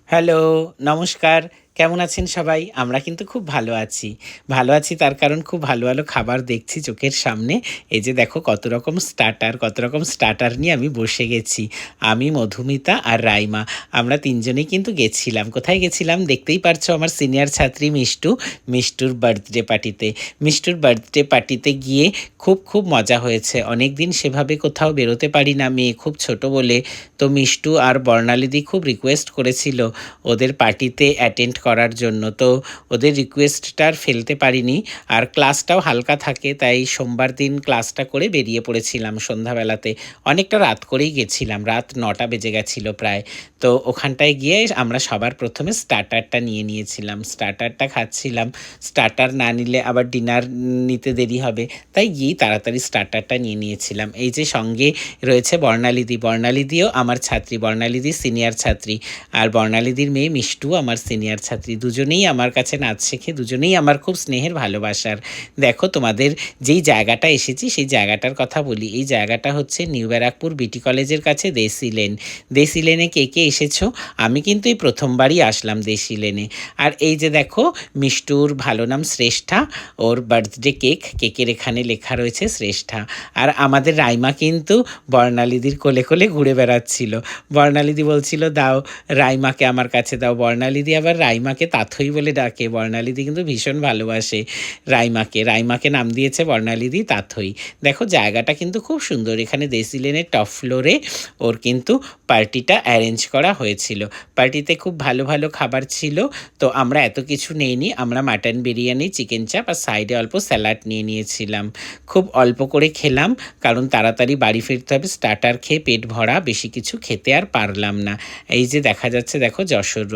Hello, নমস্কার। কেমন আছেন সবাই? আমরা কিন্তু খুব ভালো আছি। ভালো আছি তার কারণ খুব ভালো, ভালো খাবার দেখছি চোখের সামনে। এই যে দেখো কত রকম স্টার্টার নিয়ে আমি বসে গেছি। আমি, মধুমিতা আর রাইমা। আমরা ৩ জনেই কিন্তু গেছিলাম। কোথায় গেছিলাম? দেখতেই পারছো আমার সিনিয়র ছাত্রী মিষ্টু, মিষ্টুর বার্থডে পার্টিতে। মিষ্টুর বার্থডে পার্টিতে গিয়ে খুব মজা হয়েছে। অনেকদিন সেভাবে কোথাও বেরোতে পারি না, মেয়ে খুব ছোট বলে। তো মিষ্টু আর বর্ণালীদি খুব রিকোয়েস্ট করেছিল ওদের পার্টিতে অ্যাটেন্ড করার জন্য, তো ওদের রিকোয়েস্টটা আর ফেলতে পারিনি। আর ক্লাসটাও হালকা থাকে, তাই সোমবার দিন ক্লাসটা করে বেরিয়ে পড়েছিলাম সন্ধ্যাবেলাতে। অনেকটা রাত করেই গেছিলাম, রাত ৯টা বেজে গেছিলো প্রায়। তো ওখানটায় গিয়ে আমরা সবার প্রথমে স্টার্টারটা নিয়েছিলাম, স্টার্টারটা খাচ্ছিলাম। স্টার্টার না নিলে আবার ডিনার নিতে দেরি হবে, তাই গিয়েই তাড়াতাড়ি স্টার্টারটা নিয়েছিলাম। এই যে সঙ্গে রয়েছে বর্ণালীদিও আমার ছাত্রী, বর্ণালীদি সিনিয়র ছাত্রী, আর বর্ণালীদির মেয়ে মিষ্টু আমার সিনিয়র ছাত্রী। দুজনেই আমার কাছে নাচ শেখে, দুজনেই আমার খুব স্নেহের ভালোবাসার। দেখো তোমাদের যেই জায়গাটা এসেছি সেই জায়গাটার কথা বলি। এই জায়গাটা হচ্ছে নিউ ব্যারাকপুর বিটি কলেজের কাছে দেশি লেন। দেশি লেনে কে এসেছো? আমি কিন্তু এই প্রথমবারই আসলাম দেশি লেনে। আর এই যে দেখো মিষ্টুর ভালো নাম শ্রেষ্ঠা, ওর বার্থডে কেকের এখানে লেখা রয়েছে শ্রেষ্ঠা। আর আমাদের রাইমা কিন্তু বর্ণালীদির কোলে কোলে ঘুরে বেড়াচ্ছিল। বর্ণালীদি বলছিল দাও রাইমাকে আমার কাছে দাও। বর্ণালীদি আবার রাইমাকে তাথই বলে ডাকে। বর্ণালীদি কিন্তু ভীষণ ভালোবাসে রাইমাকে নাম দিয়েছে বর্ণালীদি তাথই। দেখো জায়গাটা কিন্তু খুব সুন্দর। এখানে দেশি লেনের টপ ফ্লোরে ওর কিন্তু পার্টিটা অ্যারেঞ্জ করা হয়েছিল। পার্টিতে খুব ভালো ভালো খাবার ছিল। তো আমরা এত কিছু নেইনি, আমরা মাটন বিরিয়ানি, চিকেন চাপ আর সাইডে অল্প স্যালাড নিয়েছিলাম। খুব অল্প করে খেলাম, কারণ তাড়াতাড়ি বাড়ি ফিরতে হবে। স্টার্টার খেয়ে পেট ভরা, বেশি কিছু খেতে আর পারলাম না। এই যে দেখা যাচ্ছে দেখো যশোর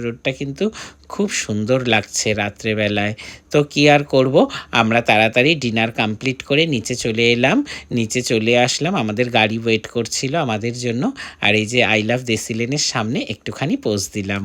রোডটা কিন্তু খুব সুন্দর লাগছে রাত্রেবেলায়। তো কি আর করব, আমরা তাড়াতাড়ি ডিনার কমপ্লিট করে নিচে চলে আসলাম। আমাদের গাড়ি ওয়েট করছিল আমাদের জন্য। আর এই যে আই লাভ দেশি লেনের সামনে একটুখানি পোজ দিলাম।